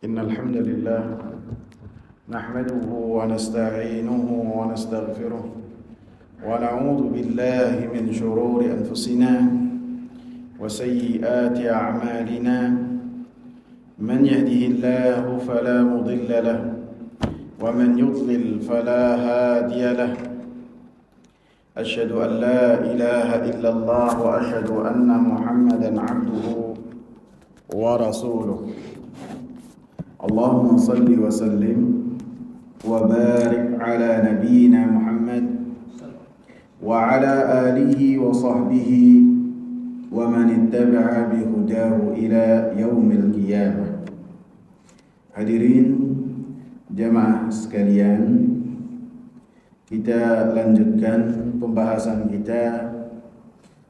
إن الحمد لله نحمده ونستعينه ونستغفره ونعوذ بالله من شرور أنفسنا وسيئات أعمالنا من يهده الله فلا مضل له ومن يضلل فلا هادي له أشهد أن لا إله إلا الله وأشهد أن محمدا عبده ورسوله اللهم صل وسلم وبارك على نبينا محمد وعلى آله وصحبه ومن اتبع بهداه إلى يوم القيامة. Hadirin jamaah sekalian, kita lanjutkan pembahasan kita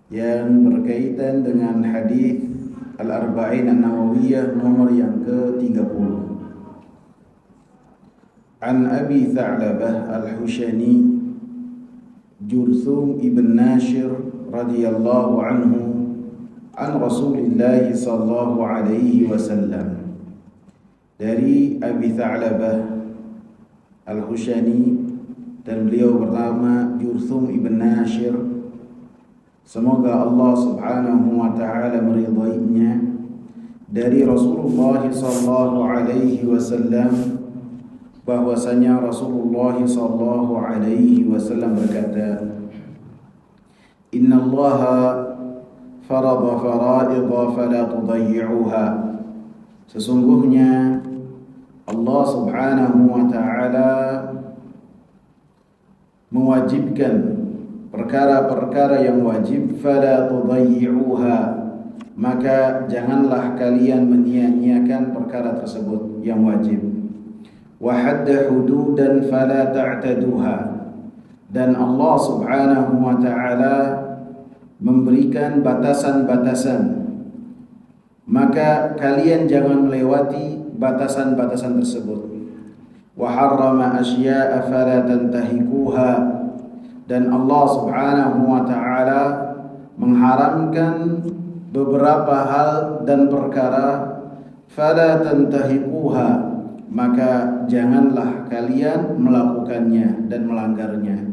yang berkaitan dengan hadis Al-Arba'in An-Nawawiyah nomor yang ke-30. An Abi Tha'labah Al-Hushani Jurthum ibn Nashir radhiyallahu anhu an Rasulillah sallallahu alaihi wasallam. Dari Abi Tha'labah Al-Hushani, dan beliau bernama Jurthum ibn Nashir. Semoga Allah subhanahu wa ta'ala meridainya, dari Rasulullah sallallahu alaihi wasallam, bahwasanya Rasulullah sallallahu alaihi wasallam berkata, Inna Allaha farada fara'idha fala tudayyi'uha. Sesungguhnya Allah subhanahu wa ta'ala mewajibkan perkara-perkara yang wajib, fala tudayyi'uha, maka janganlah kalian menyia-nyiakan perkara tersebut yang wajib. Wa hadda hududan fala ta'taduha, dan Allah subhanahu wa ta'ala memberikan batasan-batasan, maka kalian jangan melewati batasan-batasan tersebut. Wa harrama asya'a fala tantahikuha, dan Allah subhanahu wa ta'ala mengharamkan beberapa hal dan perkara, fala tantahikuha, maka janganlah kalian melakukannya dan melanggarnya.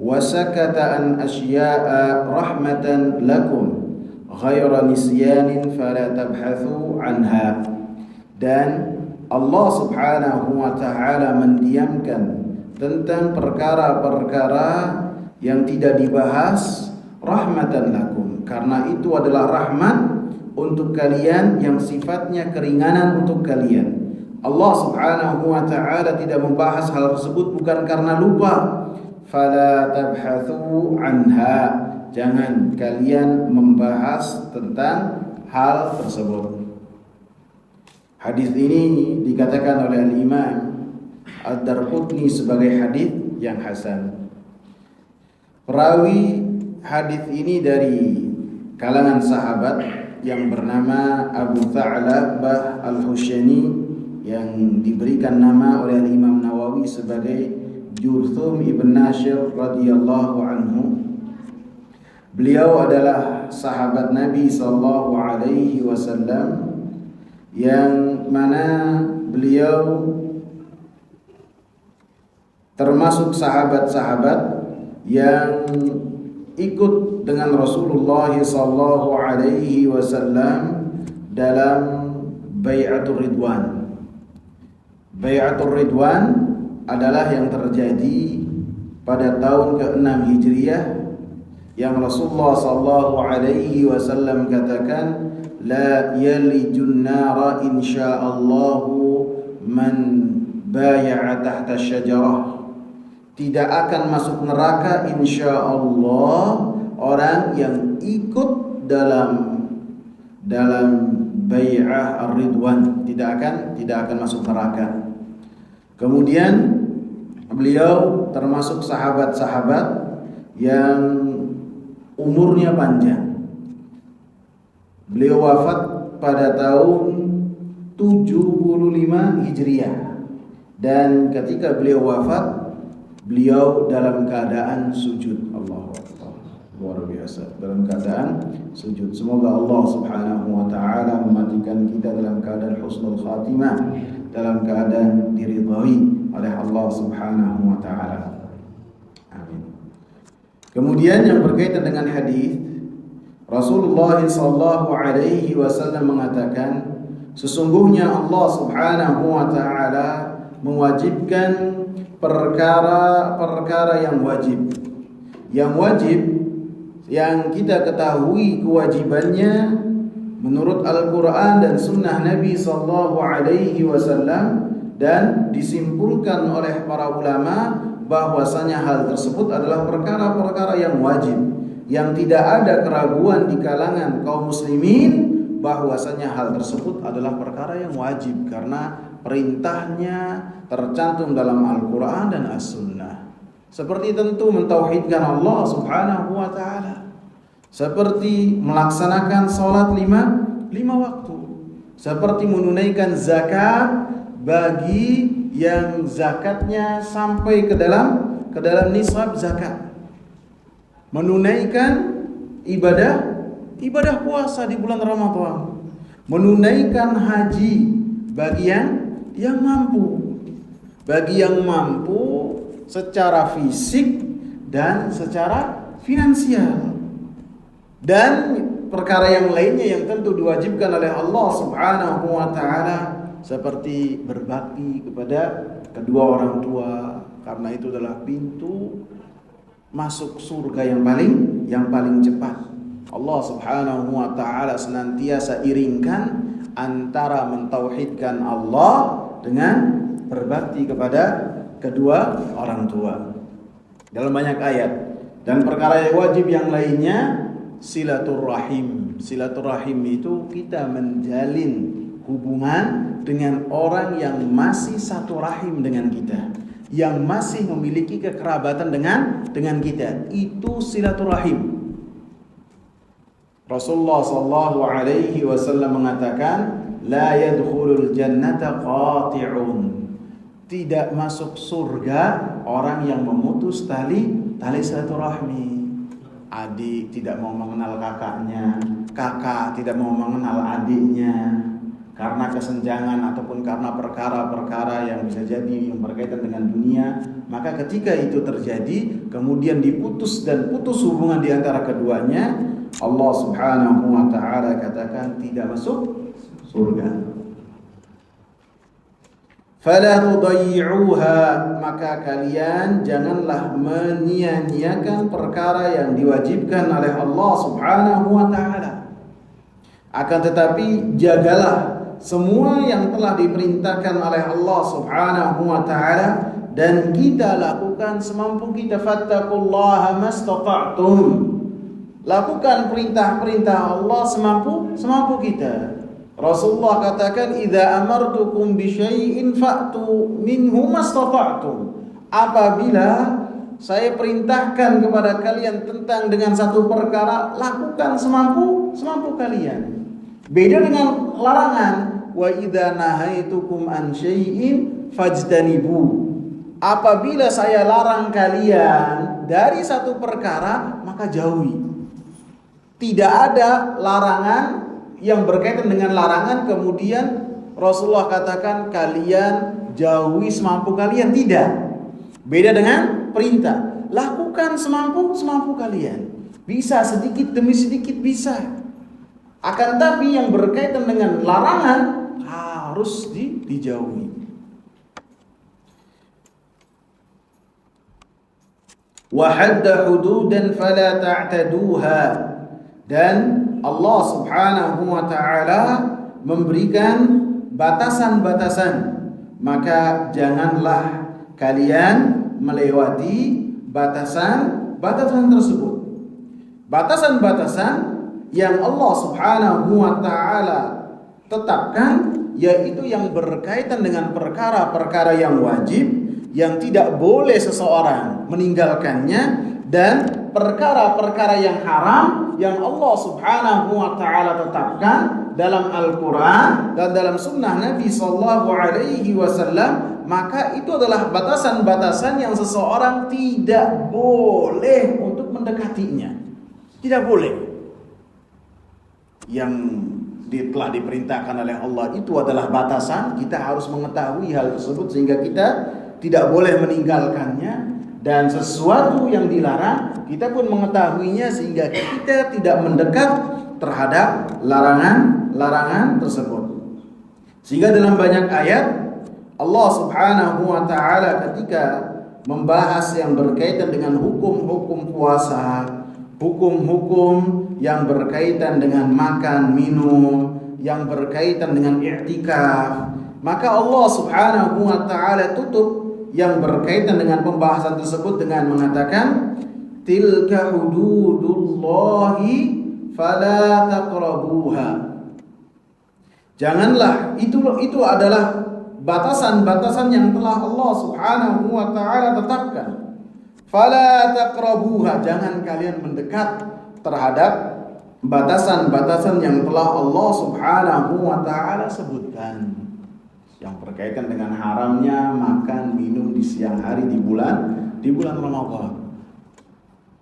Wasakata an asya'a rahmatan lakum ghaira nisyanin fala tabhathu anha, dan Allah subhanahu wa ta'ala mendiamkan tentang perkara-perkara yang tidak dibahas, rahmatan lakum, karena itu adalah rahmat untuk kalian, yang sifatnya keringanan untuk kalian. Allah subhanahu wa ta'ala tidak membahas hal tersebut bukan karena lupa. Fala tabhathu anha, jangan kalian membahas tentang hal tersebut. Hadis ini dikatakan oleh Al-Imam Ad-Darqutni sebagai hadis yang hasan. Perawi hadis ini dari kalangan sahabat yang bernama Abu Tha'labah Al-Hushani, yang diberikan nama oleh Imam Nawawi sebagai Jurthum ibn Nashir radhiyallahu anhu. Beliau adalah sahabat Nabi sallallahu alaihi wasallam, yang mana beliau termasuk sahabat-sahabat yang ikut dengan Rasulullah sallallahu alaihi wasallam dalam Bai'atul Ridwan. Bai'atul Ridwan adalah yang terjadi pada tahun ke-6 Hijriah, yang Rasulullah sallallahu alaihi wasallam katakan, la yalijun nara insyaallahu man bai'a tahta syajarah. Tidak akan masuk neraka insyaallah orang yang ikut dalam bai'ah ar-ridwan, tidak akan masuk neraka. Kemudian beliau termasuk sahabat-sahabat yang umurnya panjang. Beliau wafat pada tahun 75 Hijriah, dan ketika beliau wafat, beliau dalam keadaan sujud. Allahu Akbar, luar biasa, dalam keadaan sujud. Semoga Allah subhanahu wa ta'ala mematikan kita dalam keadaan husnul khatimah. dalam keadaan diridhai oleh Allah Subhanahu wa taala. Amin. Kemudian yang berkaitan dengan hadis, Rasulullah sallallahu alaihi wasallam mengatakan, sesungguhnya Allah Subhanahu wa taala mewajibkan perkara-perkara yang wajib. Yang wajib yang kita ketahui kewajibannya menurut Al-Quran dan Sunnah Nabi sallallahu alaihi wasallam, dan disimpulkan oleh para ulama bahwasanya hal tersebut adalah perkara-perkara yang wajib, yang tidak ada keraguan di kalangan kaum muslimin bahwasanya hal tersebut adalah perkara yang wajib karena perintahnya tercantum dalam Al-Quran dan As-Sunnah. Seperti tentu mentauhidkan Allah Subhanahu wa ta'ala, seperti melaksanakan sholat lima waktu, seperti menunaikan zakat bagi yang zakatnya sampai ke dalam nisab zakat, menunaikan ibadah puasa di bulan Ramadan, menunaikan haji bagi yang mampu secara fisik dan secara finansial, dan perkara yang lainnya yang tentu diwajibkan oleh Allah Subhanahu wa taala, seperti berbakti kepada kedua orang tua, karena itu adalah pintu masuk surga yang paling cepat. Allah Subhanahu wa taala senantiasa iringkan antara mentauhidkan Allah dengan berbakti kepada kedua orang tua dalam banyak ayat. Dan perkara yang wajib yang lainnya, silaturrahim. Silaturrahim itu kita menjalin hubungan dengan orang yang masih satu rahim dengan kita, yang masih memiliki kekerabatan dengan kita. Itu silaturrahim. Rasulullah sallallahu alaihi wasallam mengatakan, la yadkhulul jannata qati'un. Tidak masuk surga orang yang memutus tali silaturahmi. Adik tidak mau mengenal kakaknya, kakak tidak mau mengenal adiknya, karena kesenjangan ataupun karena perkara-perkara yang bisa jadi yang berkaitan dengan dunia. Maka ketika itu terjadi, kemudian putus hubungan di antara keduanya, Allah Subhanahu wa ta'ala katakan tidak masuk surga. Fala tudayyi'uha, maka kalian janganlah menyia-nyiakan perkara yang diwajibkan oleh Allah Subhanahu wa ta'ala. Akan tetapi jagalah semua yang telah diperintahkan oleh Allah Subhanahu wa ta'ala, dan kita lakukan semampu kita. Fattaqullaha mastata'tum. Lakukan perintah-perintah Allah semampu kita. Rasulullah katakan, idza amartukum bi syai'in fa'tu minhu mastata'tum. Apabila saya perintahkan kepada kalian dengan satu perkara, lakukan semampu kalian. Beda dengan larangan, wa idza nahaitukum an syai'in fajtanibu. Apabila saya larang kalian dari satu perkara, maka jauhi. Tidak ada larangan yang berkaitan dengan larangan kemudian Rasulullah katakan kalian jauhi semampu kalian. Tidak. Beda dengan perintah, lakukan semampu kalian. Bisa sedikit demi sedikit bisa. Akan tapi yang berkaitan dengan larangan harus dijauhi. Wa hadda hududan fala ta'taduha. Dan Allah Subhanahu wa ta'ala memberikan batasan-batasan, maka janganlah kalian melewati batasan-batasan tersebut. Batasan-batasan yang Allah Subhanahu wa ta'ala tetapkan, yaitu yang berkaitan dengan perkara-perkara yang wajib, yang tidak boleh seseorang meninggalkannya, dan perkara-perkara yang haram yang Allah Subhanahu wa ta'ala tetapkan dalam Al-Quran dan dalam Sunnah Nabi sallallahu alaihi wasallam. Maka itu adalah batasan-batasan yang seseorang tidak boleh untuk mendekatinya. Tidak boleh. Yang telah diperintahkan oleh Allah itu adalah batasan, kita harus mengetahui hal tersebut sehingga kita tidak boleh meninggalkannya. Dan sesuatu yang dilarang kita pun mengetahuinya sehingga kita tidak mendekat terhadap larangan-larangan tersebut. Sehingga dalam banyak ayat Allah Subhanahu wa taala ketika membahas yang berkaitan dengan hukum-hukum puasa, hukum-hukum yang berkaitan dengan makan, minum, yang berkaitan dengan i'tikaf, maka Allah Subhanahu wa taala tutup yang berkaitan dengan pembahasan tersebut dengan mengatakan tilka hududullahi fala taqrabuha. Janganlah, itu adalah batasan-batasan yang telah Allah Subhanahu wa taala tetapkan. Fala taqrabuha, jangan kalian mendekat terhadap batasan-batasan yang telah Allah Subhanahu wa taala sebutkan. Yang berkaitan dengan haramnya makan minum di siang hari di bulan Ramadan.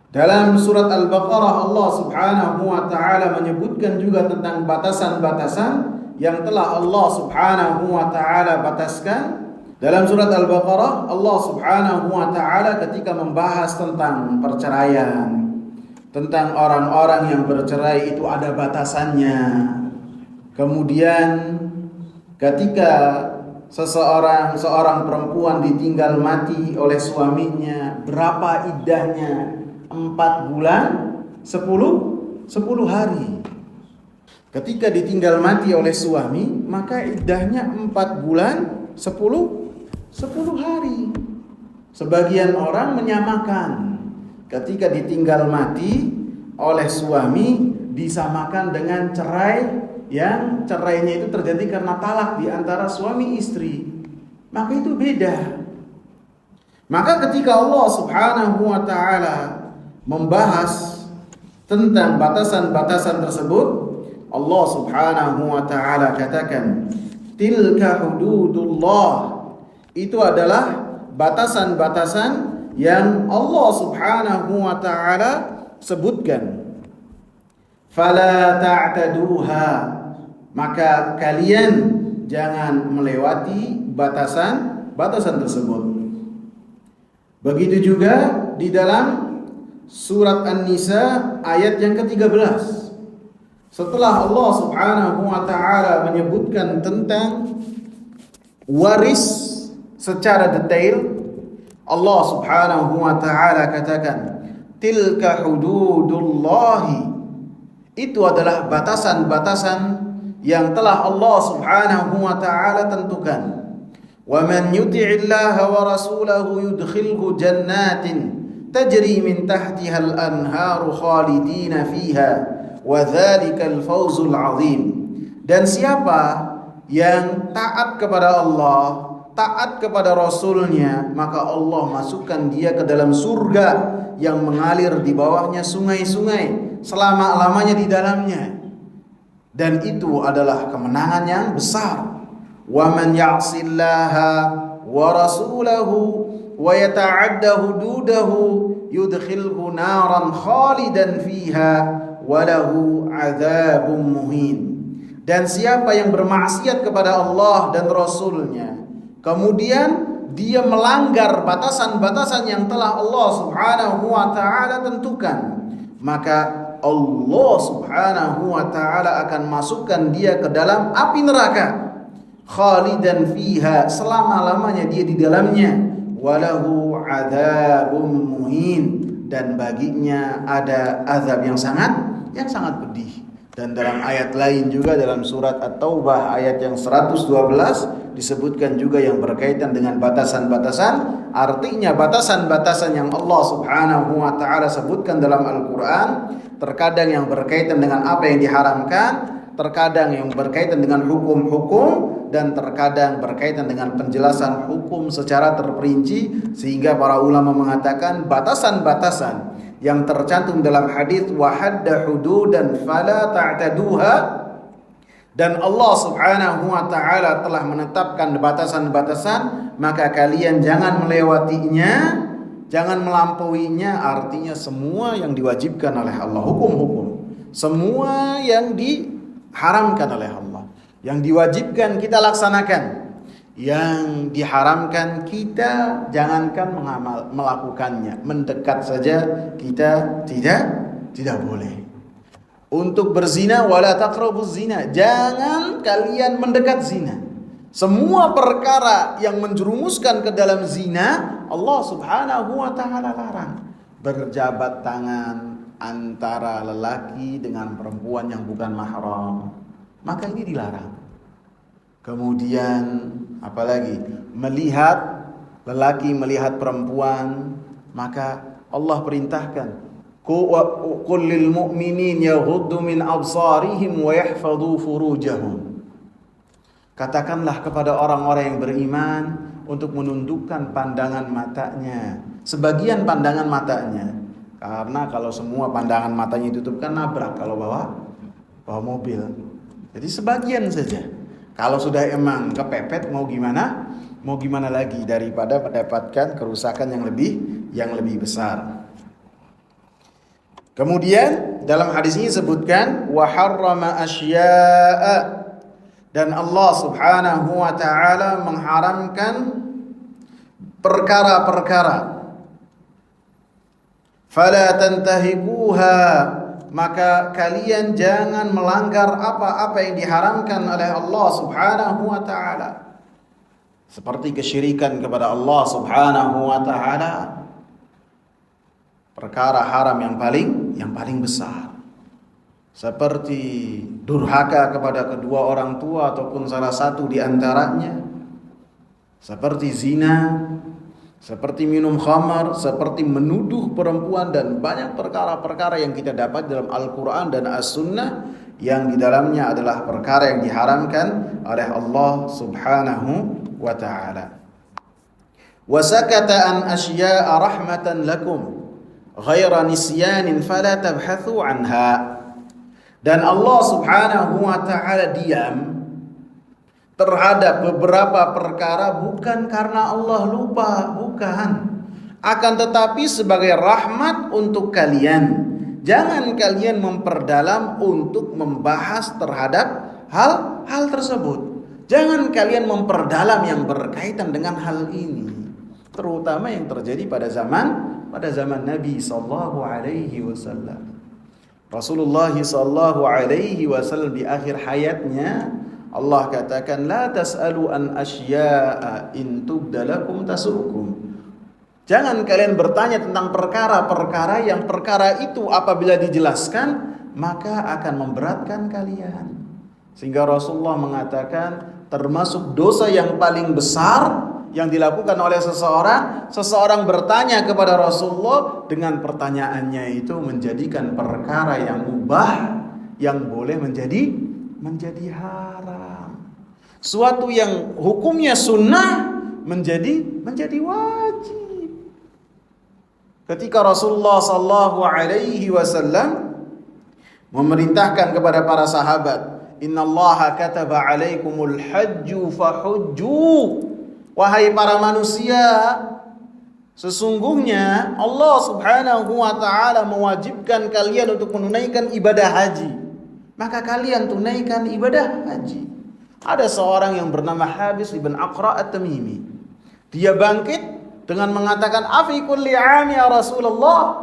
Dalam surat Al-Baqarah Allah Subhanahu wa taala menyebutkan juga tentang batasan-batasan yang telah Allah Subhanahu wa taala bataskan. Dalam surat Al-Baqarah Allah Subhanahu wa taala ketika membahas tentang perceraian, tentang orang-orang yang bercerai itu ada batasannya. Kemudian ketika seorang perempuan ditinggal mati oleh suaminya, berapa iddahnya? 4 bulan 10 hari. Ketika ditinggal mati oleh suami, maka iddahnya 4 bulan 10 hari. Sebagian orang menyamakan ketika ditinggal mati oleh suami disamakan dengan cerai, yang cerainya itu terjadi karena talak di antara suami istri. Maka itu beda. Maka ketika Allah Subhanahu wa taala membahas tentang batasan-batasan tersebut, Allah Subhanahu wa taala katakan tilka hududullah, itu adalah batasan-batasan yang Allah Subhanahu wa taala sebutkan. Fala ta'taduha, maka kalian jangan melewati batasan tersebut. Begitu juga di dalam surat An-Nisa ayat yang ke-13. Setelah Allah Subhanahu wa taala menyebutkan tentang waris secara detail, Allah Subhanahu wa taala katakan tilka hududullahi, itu adalah batasan-batasan yang telah Allah Subhanahu wa taala tentukan. Wa man yuti'illaha wa rasulahu yudkhilhu jannatin tajri min tahtiha al-anharu khalidina fiha wa dzalikal fawzul 'adzim. Dan siapa yang taat kepada Allah, taat kepada Rasulnya, maka Allah masukkan dia ke dalam surga yang mengalir di bawahnya sungai-sungai selama-lamanya di dalamnya. Dan itu adalah kemenangan yang besar. Wa man ya'sillaha wa rasulahu wa yata'adda hududahu yudkhilhu naran khalidan fiha wa lahu 'adzabun muhin. Dan siapa yang bermaksiat kepada Allah dan Rasulnya, kemudian dia melanggar batasan-batasan yang telah Allah Subhanahu wa taala tentukan, maka Allah Subhanahu wa taala akan masukkan dia ke dalam api neraka, khalidan fiha, selama-lamanya dia di dalamnya, walahu adzabun muhin, dan baginya ada azab yang sangat pedih. Dan dalam ayat lain juga dalam surat At-Taubah ayat yang 112 disebutkan juga yang berkaitan dengan batasan-batasan. Artinya batasan-batasan yang Allah Subhanahu wa taala sebutkan dalam Al-Qur'an, terkadang yang berkaitan dengan apa yang diharamkan, terkadang yang berkaitan dengan hukum-hukum, dan terkadang berkaitan dengan penjelasan hukum secara terperinci, sehingga para ulama mengatakan batasan-batasan yang tercantum dalam hadis wa hadda hududan fala ta'taduha, dan Allah Subhanahu wa taala telah menetapkan batasan-batasan, maka kalian jangan melewatinya, jangan melampauinya. Artinya semua yang diwajibkan oleh Allah, hukum-hukum, semua yang diharamkan oleh Allah. Yang diwajibkan kita laksanakan, yang diharamkan kita jangankan melakukannya, mendekat saja kita tidak boleh. Untuk berzina, wala taqrabuz zina, jangan kalian mendekat zina. Semua perkara yang menjerumuskan ke dalam zina, Allah Subhanahu wa taala larang. Berjabat tangan antara lelaki dengan perempuan yang bukan mahram, maka ini dilarang. Kemudian apalagi melihat lelaki melihat perempuan, maka Allah perintahkan qul lil mu'minin yaghuddu min absarihim wa yahfadhu furujahum. Katakanlah kepada orang-orang yang beriman untuk menundukkan pandangan matanya, sebagian pandangan matanya. Karena kalau semua pandangan matanya ditutup kan nabrak kalau bawa mobil. Jadi sebagian saja. Kalau sudah emang kepepet mau gimana? Mau gimana lagi daripada mendapatkan kerusakan yang lebih besar. Kemudian dalam hadis ini disebutkan wa harrama asya'a, dan Allah Subhanahu wa taala mengharamkan perkara-perkara. Fala tantahikuha, maka kalian jangan melanggar apa-apa yang diharamkan oleh Allah Subhanahu wa taala. Seperti kesyirikan kepada Allah Subhanahu wa taala, perkara haram yang paling besar. Seperti durhaka kepada kedua orang tua ataupun salah satu di antaranya. Seperti zina, seperti minum khamar, seperti menuduh perempuan, dan banyak perkara-perkara yang kita dapat dalam Al-Quran dan As-Sunnah yang di dalamnya adalah perkara yang diharamkan oleh Allah Subhanahu wa ta'ala. Wa sakata an asya'a rahmatan lakum ghaira nisyanin fala tabhathu anha. Dan Allah Subhanahu wa ta'ala diam terhadap beberapa perkara bukan karena Allah lupa, bukan. Akan tetapi sebagai rahmat untuk kalian. Jangan kalian memperdalam untuk membahas terhadap hal tersebut. Jangan kalian memperdalam yang berkaitan dengan hal ini. Terutama yang terjadi pada zaman Nabi sallallahu alaihi wasallam. Rasulullah sallallahu alaihi wasallam di akhir hayatnya Allah katakan la tas'alu an asya'a in tubdalakum tasukum. Jangan kalian bertanya tentang perkara-perkara yang perkara itu apabila dijelaskan maka akan memberatkan kalian. Sehingga Rasulullah mengatakan termasuk dosa yang paling besar yang dilakukan oleh seseorang bertanya kepada Rasulullah dengan pertanyaannya itu menjadikan perkara yang mubah yang boleh menjadi haram. Suatu yang hukumnya sunnah menjadi wajib. Ketika Rasulullah sallallahu alaihi wasallam memerintahkan kepada para sahabat, "Innallaha kataba 'alaikumul hajju fahujju." Wahai para manusia, sesungguhnya Allah Subhanahu wa ta'ala mewajibkan kalian untuk menunaikan ibadah haji. Maka kalian tunaikan ibadah haji. Ada seorang yang bernama Habis ibn Aqra at-Tamimi. Dia bangkit dengan mengatakan, "Afi kulli 'am ya Rasulullah."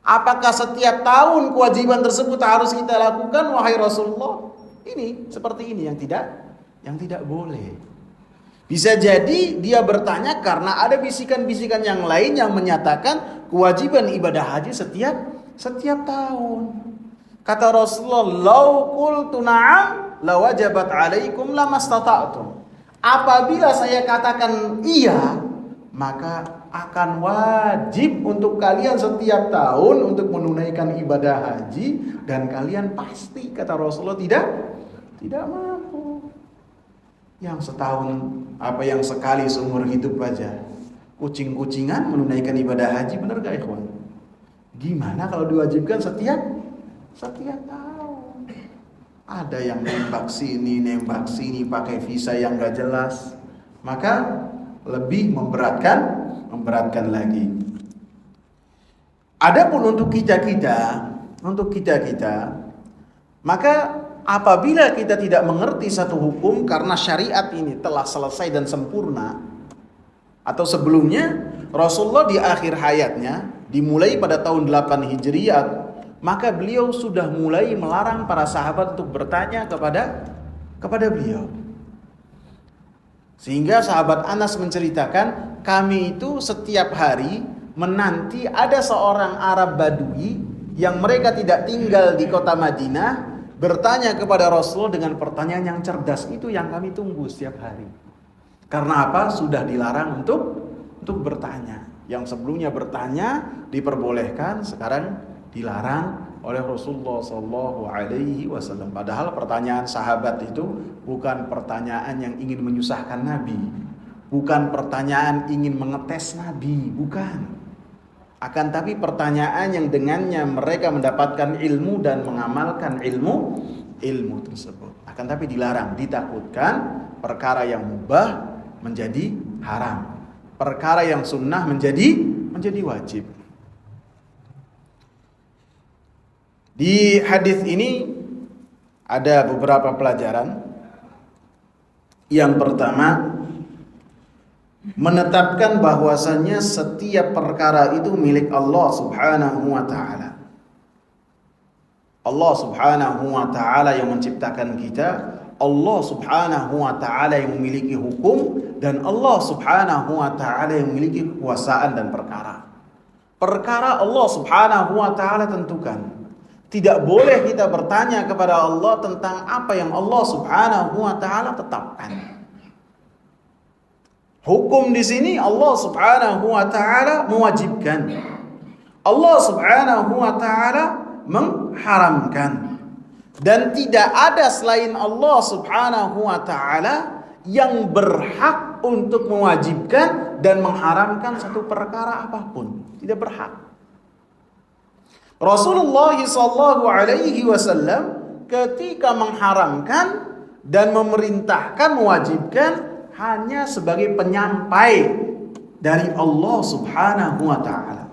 Apakah setiap tahun kewajiban tersebut harus kita lakukan wahai Rasulullah? Ini seperti ini yang tidak boleh. Bisa jadi dia bertanya karena ada bisikan-bisikan yang lain yang menyatakan kewajiban ibadah haji setiap tahun. Kata Rasulullah, "Lau qultu na'am la wajabat 'alaikum lamastata'tum." Apabila saya katakan iya, maka akan wajib untuk kalian setiap tahun untuk menunaikan ibadah haji, dan kalian pasti, kata Rasulullah, tidak mampu. Yang setahun yang sekali seumur hidup aja kucing-kucingan menunaikan ibadah haji, benar gak ikhwan? Gimana kalau diwajibkan setiap tahun? Ada yang nembak sini pakai visa yang gak jelas, maka lebih memberatkan lagi. Adapun untuk kita, maka apabila kita tidak mengerti satu hukum karena syariat ini telah selesai dan sempurna, atau sebelumnya Rasulullah di akhir hayatnya dimulai pada tahun 8 Hijriah, maka beliau sudah mulai melarang para sahabat untuk bertanya kepada beliau. Sehingga sahabat Anas menceritakan, kami itu setiap hari menanti ada seorang Arab Badui yang mereka tidak tinggal di kota Madinah bertanya kepada Rasulullah dengan pertanyaan yang cerdas. Itu yang kami tunggu setiap hari. Karena apa? Sudah dilarang untuk bertanya. Yang sebelumnya bertanya diperbolehkan, sekarang dilarang oleh Rasulullah SAW. Padahal pertanyaan sahabat itu bukan pertanyaan yang ingin menyusahkan Nabi, bukan pertanyaan ingin mengetes Nabi, bukan. Akan tapi pertanyaan yang dengannya mereka mendapatkan ilmu dan mengamalkan ilmu tersebut. Akan tapi dilarang, ditakutkan perkara yang mubah menjadi haram, perkara yang sunnah menjadi wajib. Di hadis ini ada beberapa pelajaran. Yang pertama, menetapkan bahwasannya setiap perkara itu milik Allah Subhanahu wa taala. Allah Subhanahu wa taala yang menciptakan kita, Allah Subhanahu wa taala yang memiliki hukum, dan Allah Subhanahu wa taala yang memiliki kekuasaan dan perkara. Perkara Allah Subhanahu wa taala tentukan. Tidak boleh kita bertanya kepada Allah tentang apa yang Allah Subhanahu wa taala tetapkan. Hukum di sini Allah Subhanahu wa taala mewajibkan. Allah Subhanahu wa taala mengharamkan. Dan tidak ada selain Allah Subhanahu wa taala yang berhak untuk mewajibkan dan mengharamkan satu perkara apapun. Tidak berhak. Rasulullah SAW ketika mengharamkan dan memerintahkan, mewajibkan, hanya sebagai penyampai dari Allah Subhanahu wa taala.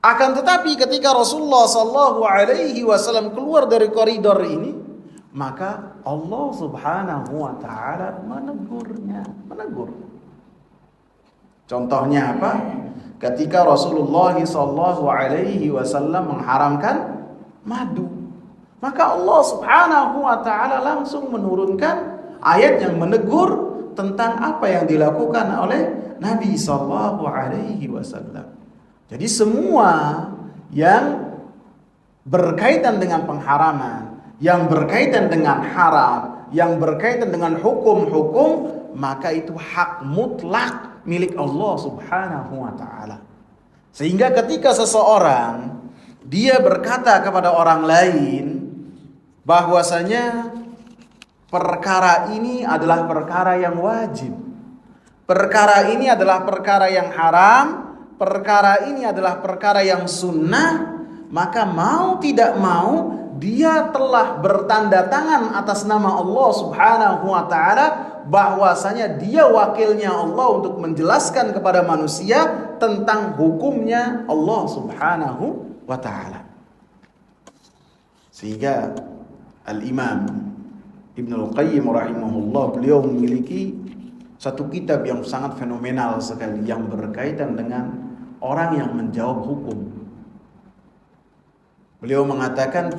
Akan tetapi ketika Rasulullah SAW keluar dari koridor ini, maka Allah Subhanahu wa taala menegur. Contohnya apa? Ketika Rasulullah SAW mengharamkan madu, maka Allah Subhanahu wa taala langsung menurunkan ayat yang menegur tentang apa yang dilakukan oleh Nabi SAW. Jadi semua yang berkaitan dengan pengharaman, yang berkaitan dengan haram, yang berkaitan dengan hukum-hukum, maka itu hak mutlak milik Allah Subhanahu wa taala. Sehingga ketika seseorang dia berkata kepada orang lain bahwasanya perkara ini adalah perkara yang wajib, perkara ini adalah perkara yang haram, perkara ini adalah perkara yang sunnah, maka mau tidak mau dia telah bertanda tangan atas nama Allah Subhanahu wa taala bahwasanya dia wakilnya Allah untuk menjelaskan kepada manusia tentang hukumnya Allah Subhanahu wa taala. Sehingga Al-Imam Ibnul Qayyim rahimahullah, beliau memiliki satu kitab yang sangat fenomenal sekali yang berkaitan dengan orang yang menjawab hukum. Beliau mengatakan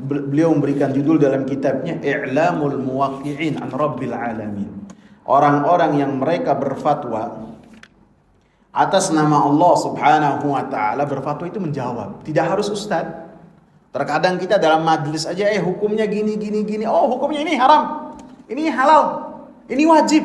beliau memberikan judul dalam kitabnya I'lamul Muwaqqi'in an Rabbil Alamin. Orang-orang yang mereka berfatwa atas nama Allah Subhanahu wa taala, berfatwa itu menjawab, tidak harus ustaz. Terkadang kita dalam majelis aja hukumnya gini. Oh, hukumnya ini haram, ini halal, ini wajib.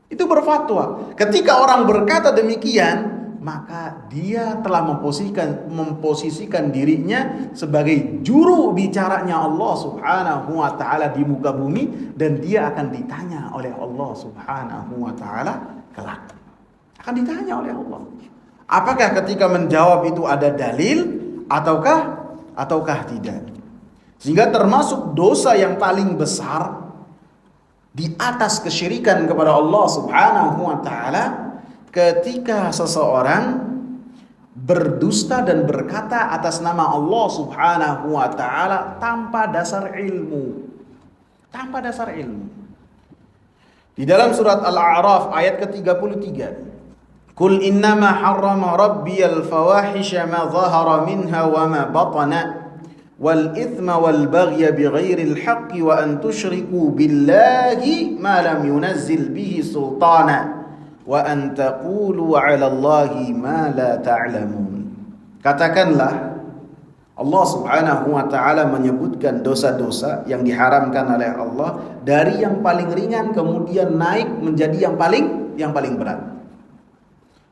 Itu berfatwa. Ketika orang berkata demikian, maka dia telah memposisikan dirinya sebagai juru bicaranya Allah Subhanahu wa taala di muka bumi, dan dia akan ditanya oleh Allah Subhanahu wa taala kelak. Akan ditanya oleh Allah. Apakah ketika menjawab itu ada dalil ataukah tidak? Sehingga termasuk dosa yang paling besar di atas kesyirikan kepada Allah Subhanahu wa taala ketika seseorang berdusta dan berkata atas nama Allah Subhanahu wa taala tanpa dasar ilmu. Tanpa dasar ilmu. Di dalam surat Al-A'raf ayat ke-33, Qul innama harrama rabbiyal fawahisha ma dhahara minha wa ma batana wal ithma wal baghya bighairil haqqi wa an tusyriku billahi ma lam yunazzil bihi sultana wa an taqulu 'ala Allahi ma la ta'lamun. Katakanlah, Allah Subhanahu wa taala menyebutkan dosa-dosa yang diharamkan oleh Allah dari yang paling ringan kemudian naik menjadi yang paling berat.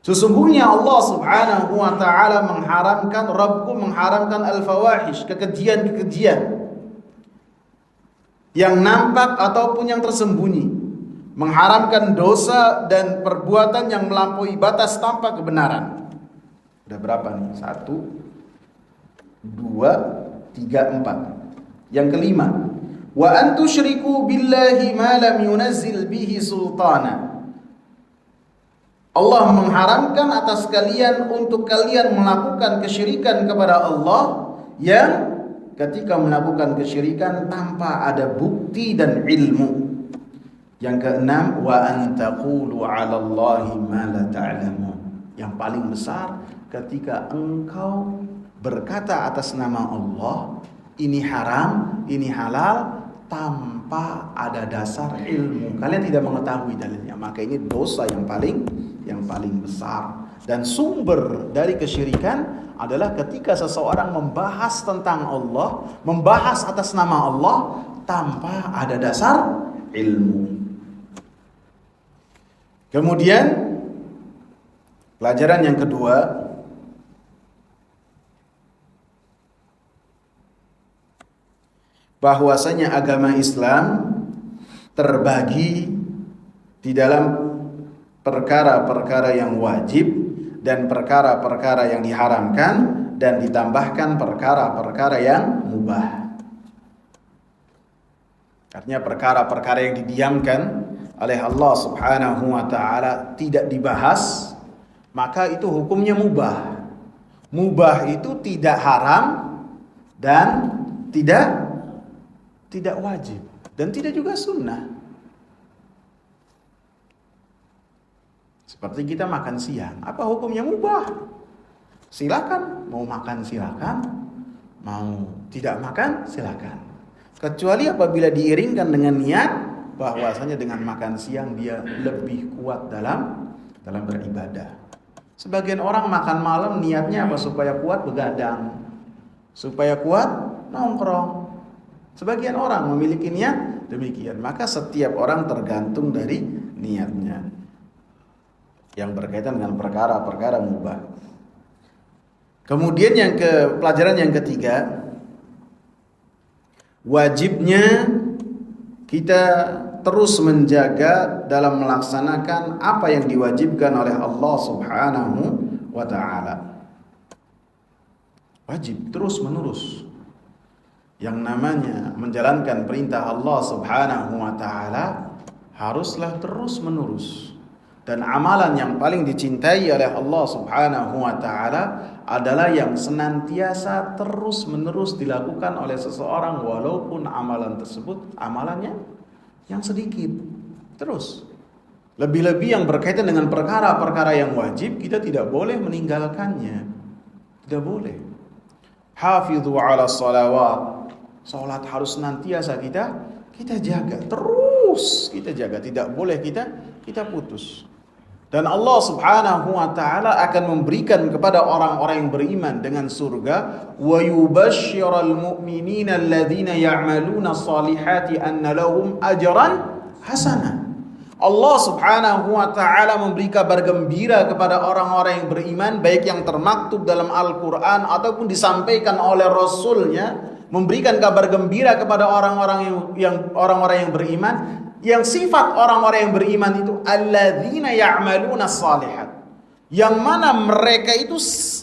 Sesungguhnya Allah Subhanahu wa taala mengharamkan, Rabbku mengharamkan al-fawahish, kekejian-kekejian yang nampak ataupun yang tersembunyi, mengharamkan dosa dan perbuatan yang melampaui batas tanpa kebenaran. Udah berapa nih? 1 2, 3, 4. Yang kelima, wa an tusyriku billahi ma lam yunazzil bihi sultana. Allah mengharamkan atas kalian untuk kalian melakukan kesyirikan kepada Allah yang ketika melakukan kesyirikan tanpa ada bukti dan ilmu. Yang keenam, wa an taqulu 'ala Allahi ma la ta'lamun. Yang paling besar, ketika engkau berkata atas nama Allah, ini haram, ini halal, tanpa ada dasar ilmu. Kalian tidak mengetahui dalilnya, maka ini dosa yang paling besar. Dan sumber dari kesyirikan adalah ketika seseorang membahas tentang Allah, membahas atas nama Allah tanpa ada dasar ilmu. Kemudian pelajaran yang kedua, bahwasanya agama Islam terbagi di dalam perkara-perkara yang wajib dan perkara-perkara yang diharamkan, dan ditambahkan perkara-perkara yang mubah. Artinya perkara-perkara yang didiamkan oleh Allah Subhanahu wa taala tidak dibahas, maka itu hukumnya mubah. Mubah itu tidak haram dan tidak wajib dan tidak juga sunnah. Seperti kita makan siang, apa hukumnya? Mubah. Silakan, mau makan silakan, mau tidak makan silakan. Kecuali apabila diiringkan dengan niat bahwasanya dengan makan siang dia lebih kuat dalam beribadah. Sebagian orang makan malam niatnya apa? Supaya kuat begadang, supaya kuat nongkrong. Sebagian orang memiliki niat demikian. Maka setiap orang tergantung dari niatnya yang berkaitan dengan perkara-perkara mubah. Kemudian pelajaran yang ketiga, wajibnya kita terus menjaga dalam melaksanakan apa yang diwajibkan oleh Allah Subhanahu wa taala. Wajib terus menerus. Yang namanya menjalankan perintah Allah Subhanahu wa taala haruslah terus menerus. Dan amalan yang paling dicintai oleh Allah Subhanahu wa taala adalah yang senantiasa terus menerus dilakukan oleh seseorang walaupun amalan tersebut amalannya yang sedikit. Terus. Lebih-lebih yang berkaitan dengan perkara-perkara yang wajib, kita tidak boleh meninggalkannya. Tidak boleh. Hafidhu 'ala shalawat. Salat harus senantiasa kita jaga, terus kita jaga, tidak boleh kita putus. Dan Allah Subhanahu wa taala akan memberikan kepada orang-orang yang beriman dengan surga, wa yubashshiral mu'minina alladzina ya'maluna shalihati anna lahum ajran hasanah. Allah Subhanahu wa taala memberi kabar gembira kepada orang-orang yang beriman, baik yang termaktub dalam Al-Qur'an ataupun disampaikan oleh Rasulnya, memberikan kabar gembira kepada orang-orang yang beriman, yang sifat orang-orang yang beriman itu alladzina ya'maluna shalihat, yang mana mereka itu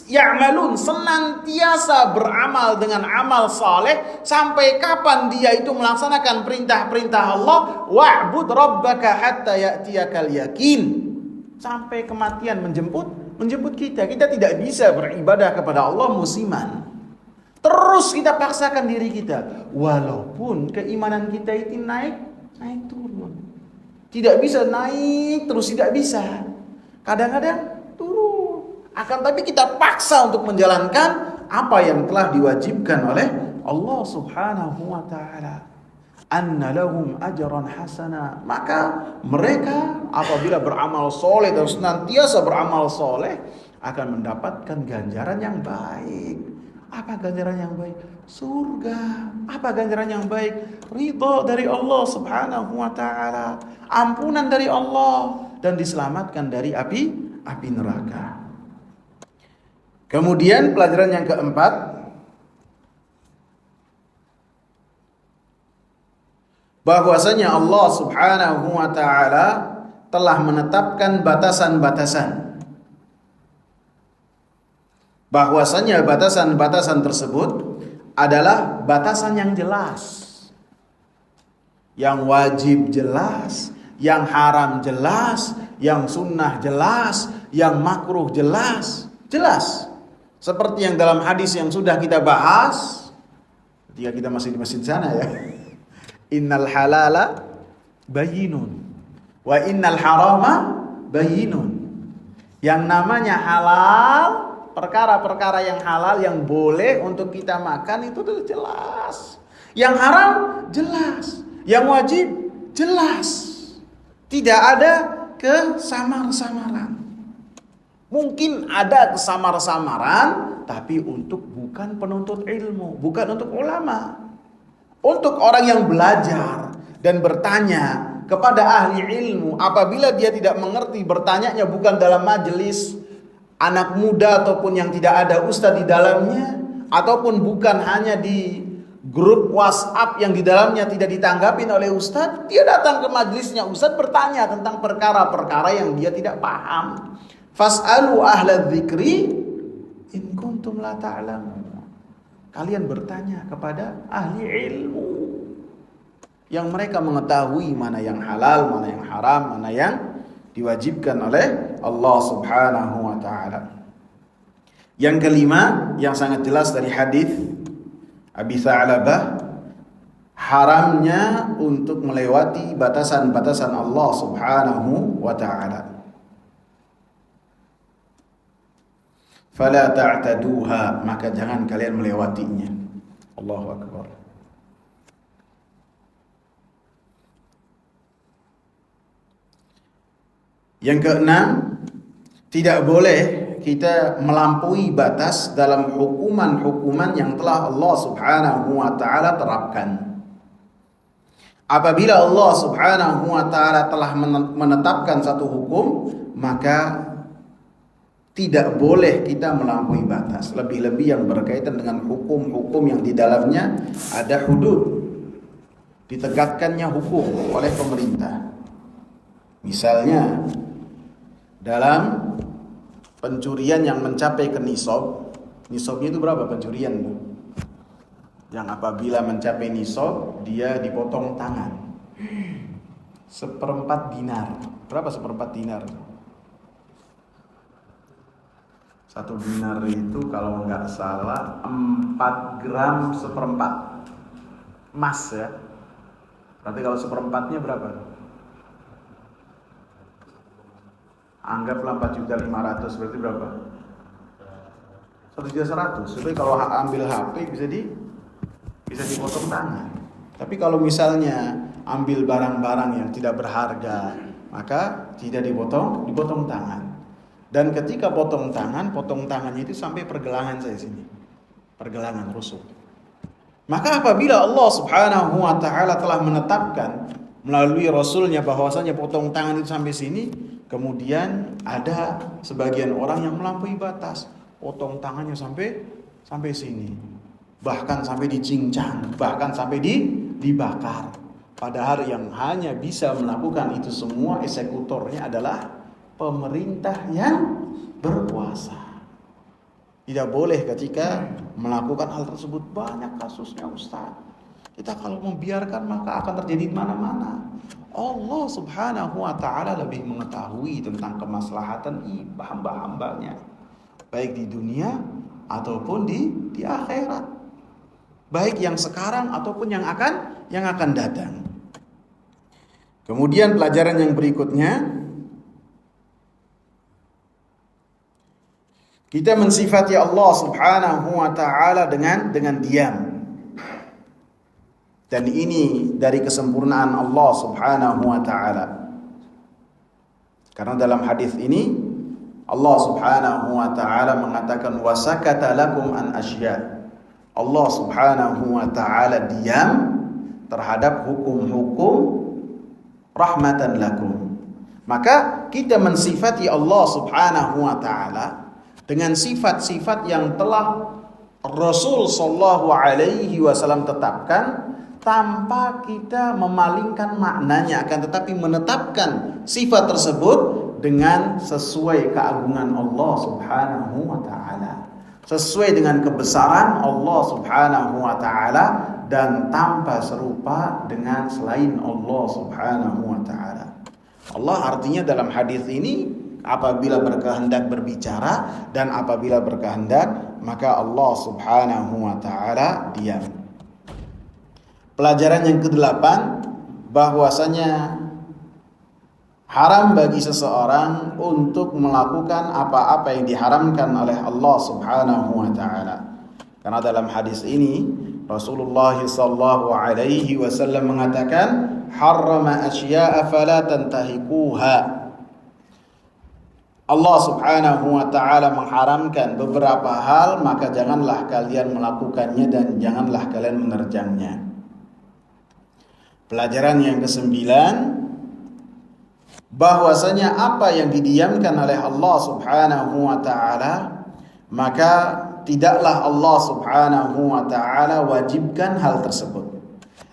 ya'malun, senantiasa beramal dengan amal saleh. Sampai kapan dia itu melaksanakan perintah-perintah Allah, wa'bud rabbaka hatta ya'tiyakal yakin, sampai kematian menjemput menjemput kita. Kita tidak bisa beribadah kepada Allah musiman. Terus kita paksakan diri kita, walaupun keimanan kita itu naik turun. Tidak bisa naik terus, tidak bisa. Kadang-kadang turun. Akan tapi kita paksa untuk menjalankan apa yang telah diwajibkan oleh Allah Subhanahu wa taala. Anna lahum ajran hasana. Maka mereka apabila beramal soleh dan senantiasa beramal soleh akan mendapatkan ganjaran yang baik. Apa ganjaran yang baik? Surga. Apa ganjaran yang baik? Ridha dari Allah Subhanahu wa taala, ampunan dari Allah, dan diselamatkan dari api neraka. Kemudian pelajaran yang keempat, bahwasanya Allah Subhanahu wa taala telah menetapkan batasan-batasan. Bahwasanya batasan-batasan tersebut adalah batasan yang jelas. Yang wajib jelas, yang haram jelas, yang sunnah jelas, yang makruh jelas. Jelas. Seperti yang dalam hadis yang sudah kita bahas ketika kita masih di masjid sana ya. Innal halala bayyinun wa innal harama bayyinun. Yang namanya halal, perkara-perkara yang halal yang boleh untuk kita makan itu sudah jelas. Yang haram jelas, yang wajib jelas. Tidak ada kesamar-samaran. Mungkin ada kesamar-samaran, tapi bukan penuntut ilmu, bukan untuk ulama. Untuk orang yang belajar dan bertanya kepada ahli ilmu, apabila dia tidak mengerti, bertanyanya bukan dalam majelis anak muda ataupun yang tidak ada ustadz di dalamnya, ataupun bukan hanya di grup WhatsApp yang di dalamnya tidak ditanggapin oleh ustadz, dia datang ke majelisnya ustadz bertanya tentang perkara-perkara yang dia tidak paham. Fas'alu ahla dzikri in kuntum la ta'lamun. Kalian bertanya kepada ahli ilmu yang mereka mengetahui mana yang halal, mana yang haram, mana yang diwajibkan oleh Allah Subhanahu wa taala. Yang kelima yang sangat jelas dari hadis Abi Tha'labah, haramnya untuk melewati batasan-batasan Allah Subhanahu wa taala. Fala ta'taduha, maka jangan kalian melewatinya. Allahu akbar. Yang keenam, tidak boleh kita melampaui batas dalam hukuman-hukuman yang telah Allah Subhanahu wa taala terapkan. Apabila Allah Subhanahu wa taala telah menetapkan satu hukum, maka tidak boleh kita melampaui batas. Lebih-lebih yang berkaitan dengan hukum-hukum yang di dalamnya ada hudud, ditegakkannya hukum oleh pemerintah. Misalnya dalam pencurian yang mencapai ke nisab. Nisabnya itu berapa pencurian? Yang apabila mencapai nisab, dia dipotong tangan. 1/4 dinar. Berapa 1/4 dinar? 1 dinar itu kalau nggak salah 4 gram 1/4 emas ya. Berarti kalau 1/4-nya berapa? Anggaplah 4.500.000, berarti berapa? 1.100.000. Jadi kalau ambil HP bisa dipotong tangan. Tapi kalau misalnya ambil barang-barang yang tidak berharga, maka tidak dipotong tangan. Dan ketika potong tangannya itu sampai pergelangan saya sini. Pergelangan rusuk. Maka apabila Allah Subhanahu wa taala telah menetapkan melalui Rasulnya bahwasanya potong tangan itu sampai sini, kemudian ada sebagian orang yang melampaui batas, potong tangannya sampai sini, bahkan sampai dicincang, bahkan sampai dibakar. Padahal yang hanya bisa melakukan itu semua eksekutornya adalah pemerintah yang berkuasa. Tidak boleh ketika melakukan hal tersebut. Banyak kasusnya Ustaz. Kita kalau membiarkan maka akan terjadi di mana-mana. Allah Subhanahu wa ta'ala lebih mengetahui tentang kemaslahatan hamba-hambanya, baik di dunia ataupun di akhirat, baik yang sekarang ataupun yang akan datang. Kemudian pelajaran yang berikutnya, kita mensifati Allah Subhanahu wa ta'ala dengan diam. Dan ini dari kesempurnaan Allah Subhanahu wa ta'ala. Karena dalam hadis ini Allah Subhanahu wa ta'ala mengatakan wasakata lakum an asya. Allah Subhanahu wa ta'ala diam terhadap hukum-hukum rahmatan lakum. Maka kita mensifati Allah Subhanahu wa ta'ala dengan sifat-sifat yang telah Rasul sallallahu alaihi wasallam tetapkan, tanpa kita memalingkan maknanya, akan tetapi menetapkan sifat tersebut dengan sesuai keagungan Allah Subhanahu wa ta'ala, sesuai dengan kebesaran Allah Subhanahu wa ta'ala, dan tanpa serupa dengan selain Allah Subhanahu wa ta'ala. Allah artinya dalam hadis ini apabila berkehendak berbicara, dan apabila berkehendak maka Allah Subhanahu wa ta'ala diam. Pelajaran yang ke-8, bahwasanya haram bagi seseorang untuk melakukan apa-apa yang diharamkan oleh Allah Subhanahu wa ta'ala. Karena dalam hadis ini Rasulullah sallallahu alaihi wasallam mengatakan, harrama asya'a fala tantahikuha. Allah Subhanahu wa ta'ala mengharamkan beberapa hal, maka janganlah kalian melakukannya dan janganlah kalian menerjangnya. Pelajaran yang ke-9, bahwasanya apa yang didiamkan oleh Allah Subhanahu wa ta'ala, maka tidaklah Allah Subhanahu wa ta'ala wajibkan hal tersebut,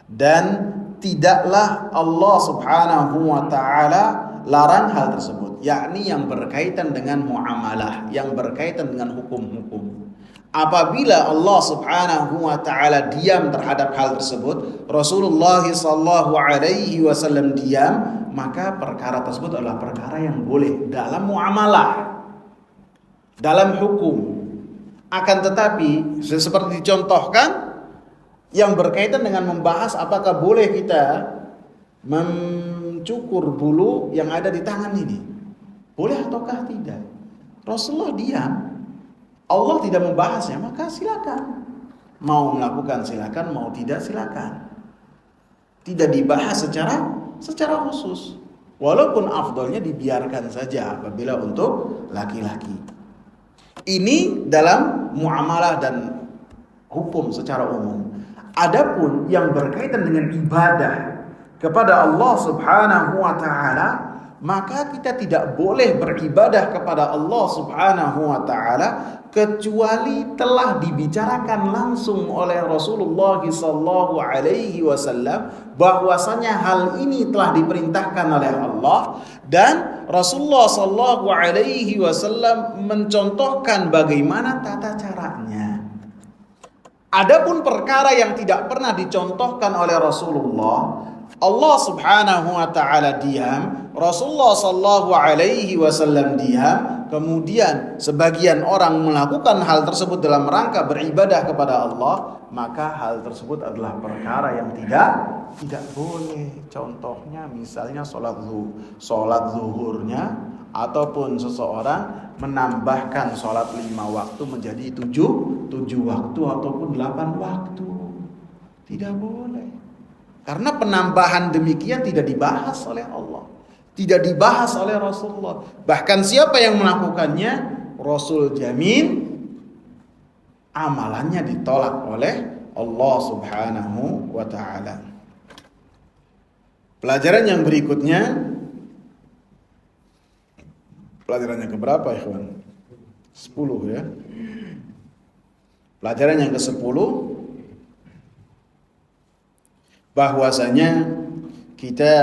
dan tidaklah Allah Subhanahu wa ta'ala larang hal tersebut, yakni yang berkaitan dengan muamalah, yang berkaitan dengan hukum-hukum. Apabila Allah Subhanahu wa ta'ala diam terhadap hal tersebut, Rasulullah sallallahu alaihi wasallam diam, maka perkara tersebut adalah perkara yang boleh dalam muamalah, dalam hukum. Akan tetapi seperti dicontohkan yang berkaitan dengan membahas apakah boleh kita mencukur bulu yang ada di tangan ini, boleh ataukah tidak, Rasulullah diam. Allah tidak membahasnya, maka silakan. Mau melakukan silakan, mau tidak silakan. Tidak dibahas secara khusus. Walaupun afdolnya dibiarkan saja apabila untuk laki-laki. Ini dalam muamalah dan hukum secara umum. Adapun yang berkaitan dengan ibadah kepada Allah Subhanahu wa ta'ala, maka kita tidak boleh beribadah kepada Allah Subhanahu wa ta'ala kecuali telah dibicarakan langsung oleh Rasulullah sallallahu alaihi wasallam bahwasanya hal ini telah diperintahkan oleh Allah, dan Rasulullah sallallahu alaihi wasallam mencontohkan bagaimana tata caranya. Adapun perkara yang tidak pernah dicontohkan oleh Rasulullah, Allah Subhanahu wa ta'ala diam, Rasulullah sallallahu alaihi wasallam diam, kemudian sebagian orang melakukan hal tersebut dalam rangka beribadah kepada Allah, maka hal tersebut adalah perkara yang tidak boleh. Contohnya misalnya sholat zuhurnya, ataupun seseorang menambahkan sholat 5 waktu menjadi 7 waktu ataupun 8 waktu. Tidak boleh. Karena penambahan demikian tidak dibahas oleh Allah, tidak dibahas oleh Rasulullah. Bahkan siapa yang melakukannya, Rasul jamin amalannya ditolak oleh Allah Subhanahu wa ta'ala. Pelajaran yang berikutnya, pelajaran yang keberapa ikhwan? 10 ya. Pelajaran yang ke-10, bahwasanya kita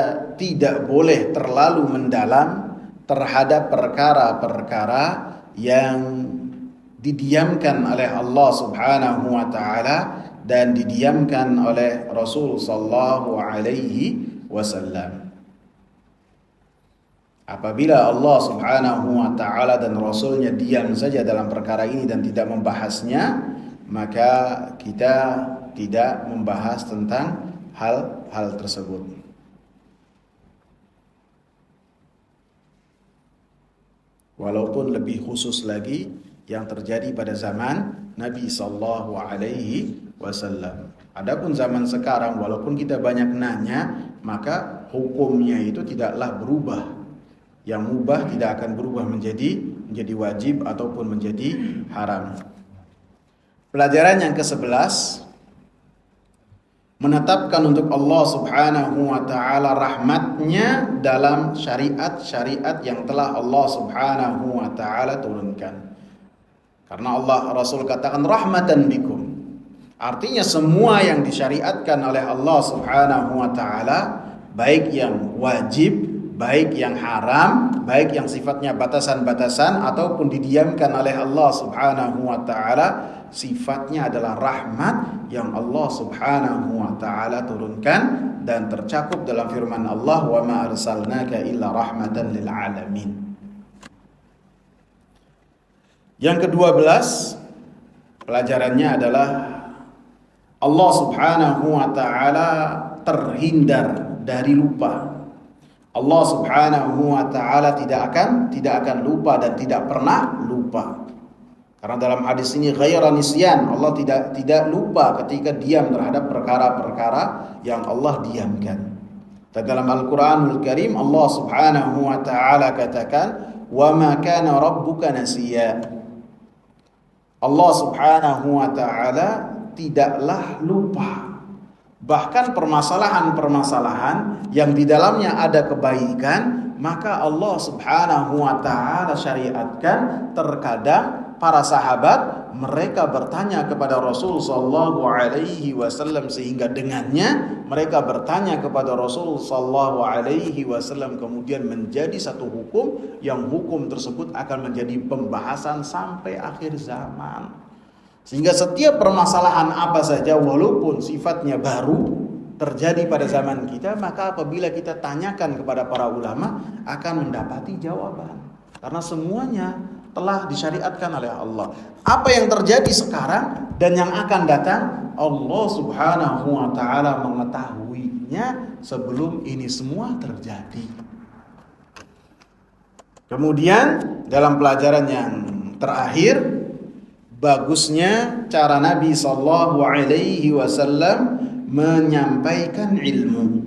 tidak boleh terlalu mendalam terhadap perkara-perkara yang didiamkan oleh Allah Subhanahu wa ta'ala dan didiamkan oleh Rasul sallallahu alaihi wasallam. Apabila Allah subhanahu wa ta'ala dan Rasulnya diam saja dalam perkara ini dan tidak membahasnya, maka kita tidak membahas tentang hal-hal tersebut. Walaupun lebih khusus lagi yang terjadi pada zaman Nabi sallallahu alaihi wasallam. Adapun zaman sekarang, walaupun kita banyak nanya, maka hukumnya itu tidaklah berubah. Yang mubah tidak akan berubah menjadi wajib ataupun menjadi haram. Pelajaran yang ke-11, menetapkan untuk Allah subhanahu wa ta'ala rahmatnya dalam syariat-syariat yang telah Allah subhanahu wa ta'ala turunkan. Karena Allah Rasul katakan rahmatan bikum. Artinya semua yang disyariatkan oleh Allah subhanahu wa ta'ala, baik yang wajib, baik yang haram, baik yang sifatnya batasan-batasan ataupun didiamkan oleh Allah subhanahu wa ta'ala, sifatnya adalah rahmat yang Allah subhanahu wa ta'ala turunkan dan tercakup dalam firman Allah, wa ma arsalnaka illa rahmatan lil alamin. Yang ke-12 pelajarannya adalah Allah subhanahu wa ta'ala terhindar dari lupa. Allah subhanahu wa ta'ala tidak akan lupa dan tidak pernah lupa. Karena dalam hadis ini ghaira nisyan, Allah tidak lupa ketika diam terhadap perkara-perkara yang Allah diamkan. Dan dalam Al-Qur'anul Karim Allah subhanahu wa ta'ala katakan, wa ma kana rabbuka nasiya. Allah subhanahu wa ta'ala tidaklah lupa. Bahkan permasalahan-permasalahan yang di dalamnya ada kebaikan, maka Allah subhanahu wa ta'ala syariatkan. Terkadang para sahabat mereka bertanya kepada Rasul sallallahu alaihi wasallam, sehingga dengannya mereka bertanya kepada Rasul sallallahu alaihi wasallam, kemudian menjadi satu hukum yang hukum tersebut akan menjadi pembahasan sampai akhir zaman. Sehingga setiap permasalahan apa saja walaupun sifatnya baru terjadi pada zaman kita, maka apabila kita tanyakan kepada para ulama akan mendapati jawaban. Karena semuanya telah disyariatkan oleh Allah. Apa yang terjadi sekarang dan yang akan datang, Allah subhanahu wa ta'ala mengetahuinya sebelum ini semua terjadi. Kemudian dalam pelajaran yang terakhir, bagusnya cara Nabi sallallahu alaihi wasallam menyampaikan ilmu.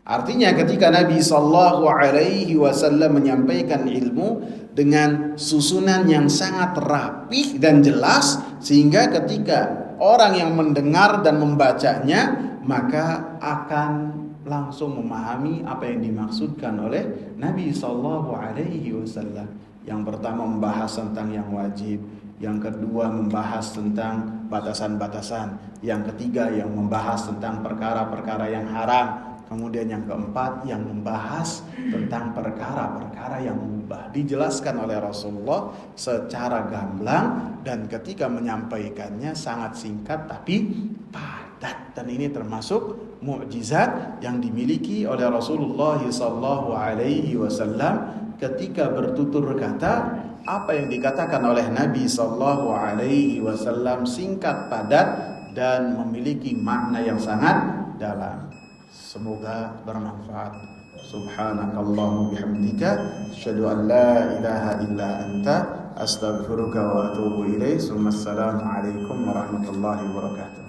Artinya ketika Nabi sallallahu alaihi wasallam menyampaikan ilmu dengan susunan yang sangat rapih dan jelas, sehingga ketika orang yang mendengar dan membacanya maka akan langsung memahami apa yang dimaksudkan oleh Nabi sallallahu alaihi wasallam. Yang pertama membahas tentang yang wajib, yang kedua membahas tentang batasan-batasan, yang ketiga yang membahas tentang perkara-perkara yang haram, kemudian yang keempat yang membahas tentang perkara-perkara yang mubah. Dijelaskan oleh Rasulullah secara gamblang dan ketika menyampaikannya sangat singkat tapi padat, dan ini termasuk mukjizat yang dimiliki oleh Rasulullah sallallahu alaihi wasallam ketika bertutur kata. Apa yang dikatakan oleh Nabi sallallahu alaihi wasallam singkat, padat dan memiliki makna yang sangat dalam. Semoga bermanfaat. Subhanakallahumma bihamdika asyhadu an la ilaha illa anta astaghfiruka wa atubu ilaik. Assalamualaikum warahmatullahi wabarakatuh.